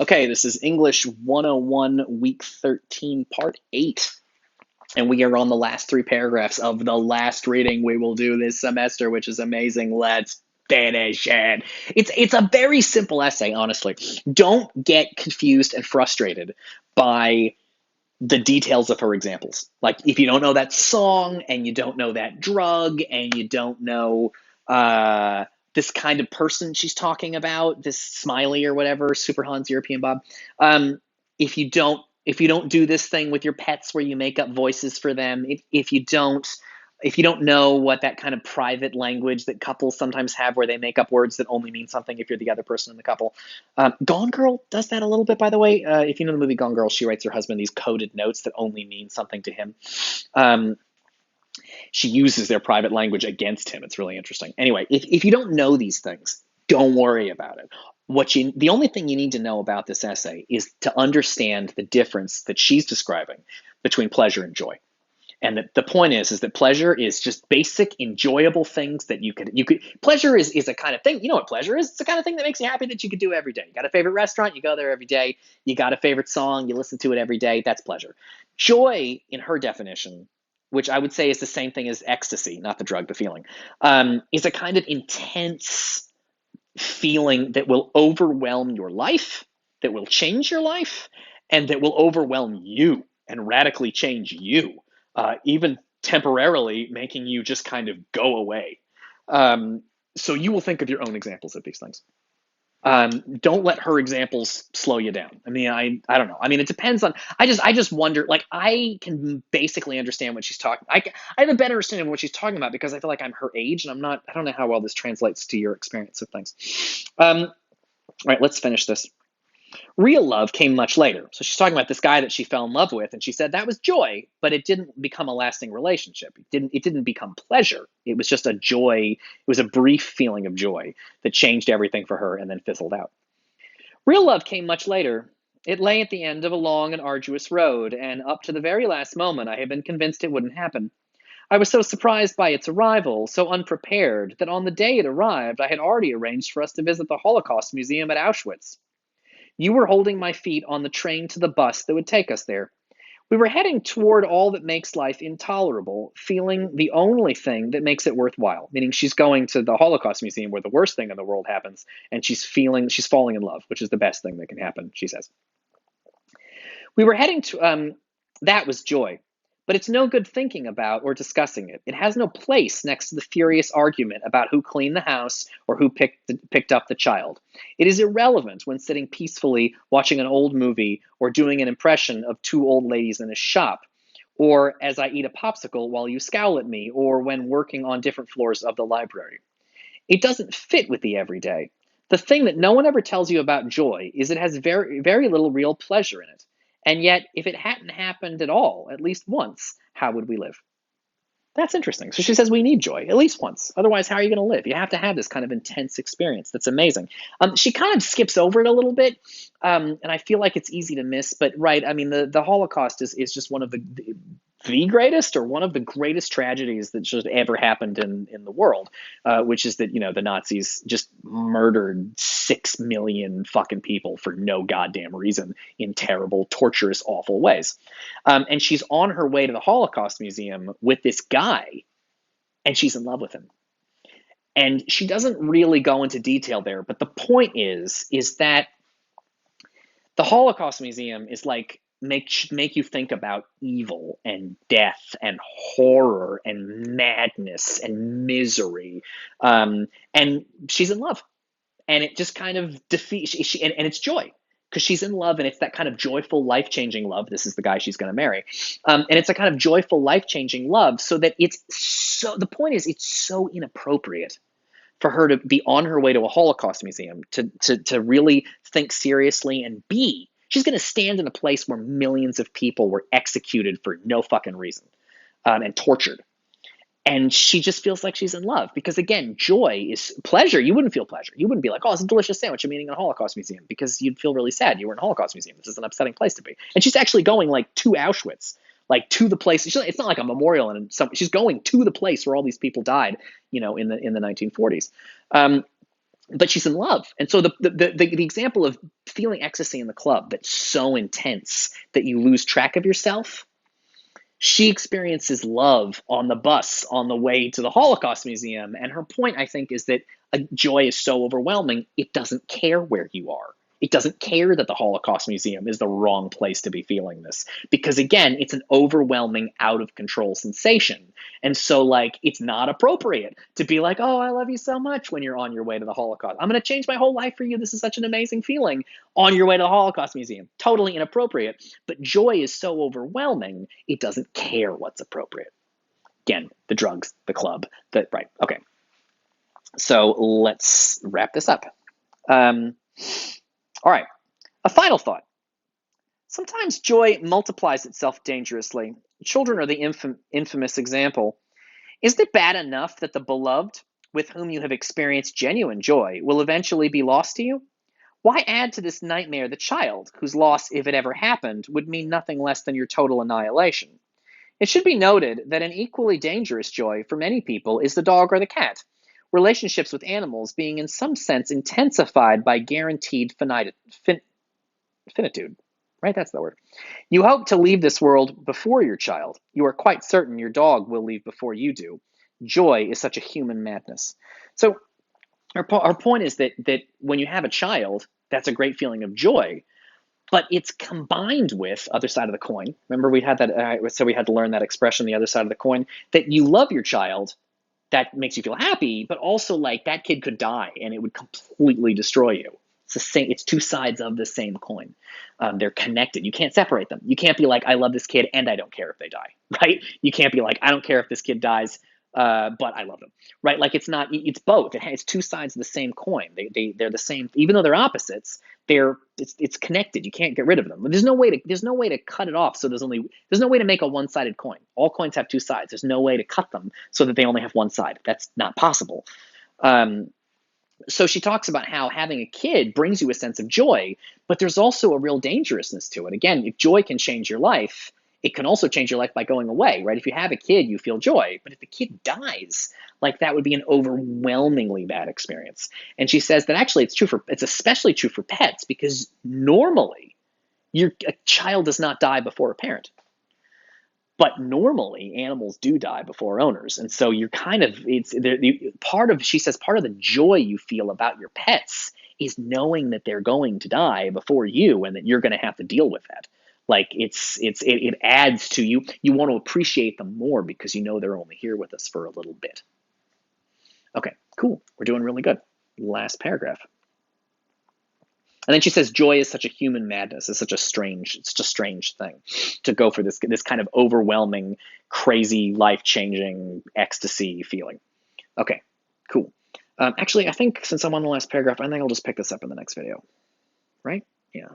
Okay, this is English 101, week 13, part 8. And we are on the last three paragraphs of the last reading we will do this semester, which is amazing. Let's finish it. It's a very simple essay, honestly. Don't get confused and frustrated by the details of her examples. Like, if you don't know that song and you don't know that drug and you don't know uh, this kind of person she's talking about, this Smiley or whatever, Super Hans European Bob. Um, if you don't do this thing with your pets where you make up voices for them, if you don't know what that kind of private language that couples sometimes have where they make up words that only mean something if you're the other person in the couple. Gone Girl does that a little bit, by the way. If you know the movie Gone Girl, she writes her husband these coded notes that only mean something to him. Um, she uses their private language against him. It's really interesting. Anyway, if you don't know these things, don't worry about it. The only thing you need to know about this essay is to understand the difference that she's describing between pleasure and joy. And the point is that pleasure is just basic, enjoyable things that you could. Pleasure is a kind of thing. You know what pleasure is? It's the kind of thing that makes you happy that you could do every day. You got a favorite restaurant, you go there every day. You got a favorite song, you listen to it every day. That's pleasure. Joy, in her definition, which I would say is the same thing as ecstasy, not the drug, the feeling, is a kind of intense feeling that will overwhelm your life, that will change your life, and that will overwhelm you and radically change you, even temporarily making you just kind of go away. So you will think of your own examples of these things. Don't let her examples slow you down. I mean, I don't know. I mean, it depends on. I just wonder. Like, I can basically understand what she's talking. I have a better understanding of what she's talking about because I feel like I'm her age, and I'm not. I don't know how well this translates to your experience of things. All right, let's finish this. Real love came much later. So she's talking about this guy that she fell in love with, and she said that was joy, but it didn't become a lasting relationship. It didn't become pleasure. It was just a joy. It was a brief feeling of joy that changed everything for her and then fizzled out. Real love came much later. It lay at the end of a long and arduous road, and up to the very last moment I had been convinced it wouldn't happen. I was so surprised by its arrival, so unprepared, that on the day it arrived I had already arranged for us to visit the Holocaust Museum at Auschwitz. You were holding my feet on the train to the bus that would take us there. We were heading toward all that makes life intolerable, feeling the only thing that makes it worthwhile. Meaning she's going to the Holocaust Museum where the worst thing in the world happens, and she's falling in love, which is the best thing that can happen, she says. We were heading to that was joy. But it's no good thinking about or discussing it. It has no place next to the furious argument about who cleaned the house or who picked up the child. It is irrelevant when sitting peacefully watching an old movie or doing an impression of two old ladies in a shop, or as I eat a popsicle while you scowl at me, or when working on different floors of the library. It doesn't fit with the everyday. The thing that no one ever tells you about joy is it has very, very little real pleasure in it. And yet, if it hadn't happened at all, at least once, how would we live? That's interesting. So she says we need joy at least once. Otherwise, how are you going to live? You have to have this kind of intense experience. That's amazing. She kind of skips over it a little bit, and I feel like it's easy to miss. But right, I mean, the Holocaust is just one of the greatest or one of the greatest tragedies that just ever happened in the world, which is that the Nazis just murdered 6 million fucking people for no goddamn reason in terrible, torturous, awful ways. And she's on her way to the Holocaust Museum with this guy, and she's in love with him. And she doesn't really go into detail there, but the point is that the Holocaust Museum is like make you think about evil and death and horror and madness and misery, and she's in love, and it just kind of defeats and it's joy because she's in love, and it's that kind of joyful, life-changing love. This is the guy she's going to marry, and it's a kind of joyful, life-changing love. So that the point is it's so inappropriate for her to be on her way to a Holocaust museum to really think seriously and be. She's going to stand in a place where millions of people were executed for no fucking reason, and tortured. And she just feels like she's in love because, again, joy is pleasure. You wouldn't feel pleasure. You wouldn't be like, oh, it's a delicious sandwich I'm eating in a Holocaust museum, because you'd feel really sad. You were in a Holocaust museum. This is an upsetting place to be. And she's actually going like to Auschwitz, like to the place. It's not like a memorial, and she's going to the place where all these people died, in the 1940s. But she's in love, and so the example of feeling ecstasy in the club that's so intense that you lose track of yourself. She experiences love on the bus on the way to the Holocaust Museum. And her point, I think, is that joy is so overwhelming, it doesn't care where you are. It doesn't care that the Holocaust Museum is the wrong place to be feeling this. Because again, it's an overwhelming, out of control sensation. And so, like, it's not appropriate to be like, oh, I love you so much when you're on your way to the Holocaust. I'm going to change my whole life for you. This is such an amazing feeling on your way to the Holocaust Museum. Totally inappropriate. But joy is so overwhelming, it doesn't care what's appropriate. Again, the drugs, the club, right. Okay. So let's wrap this up. All right. A final thought. Sometimes joy multiplies itself dangerously. Children are the infamous example. Isn't it bad enough that the beloved, with whom you have experienced genuine joy, will eventually be lost to you? Why add to this nightmare the child, whose loss, if it ever happened, would mean nothing less than your total annihilation? It should be noted that an equally dangerous joy for many people is the dog or the cat, relationships with animals being in some sense intensified by guaranteed finitude. Right? That's the word. You hope to leave this world before your child. You are quite certain your dog will leave before you do. Joy is such a human madness. So our point is that when you have a child, that's a great feeling of joy, but it's combined with other side of the coin. Remember, we had that. So we had to learn that expression, the other side of the coin, that you love your child. That makes you feel happy, but also like that kid could die and it would completely destroy you. It's the same. It's two sides of the same coin. They're connected. You can't separate them. You can't be like, I love this kid and I don't care if they die, right? You can't be like, I don't care if this kid dies, but I love them, right? Like it's not. It's both. It's two sides of the same coin. They're the same, even though they're opposites. It's connected. You can't get rid of them. There's no way to cut it off. So there's no way to make a one-sided coin. All coins have two sides. There's no way to cut them so that they only have one side. That's not possible. So she talks about how having a kid brings you a sense of joy, but there's also a real dangerousness to it. Again, if joy can change your life, it can also change your life by going away, right? If you have a kid, you feel joy, but if the kid dies, like that would be an overwhelmingly bad experience. And she says that actually it's especially true for pets because normally a child does not die before a parent. But normally animals do die before owners. And so you're kind of, she says part of the joy you feel about your pets is knowing that they're going to die before you and that you're going to have to deal with that. Like it adds to you. You want to appreciate them more because you know they're only here with us for a little bit. Okay, cool. We're doing really good. Last paragraph. And then she says, joy is such a human madness. It's such a strange thing to go for this kind of overwhelming, crazy, life-changing ecstasy feeling. Okay, cool. Actually, I think since I'm on the last paragraph, I think I'll just pick this up in the next video. Right? Yeah.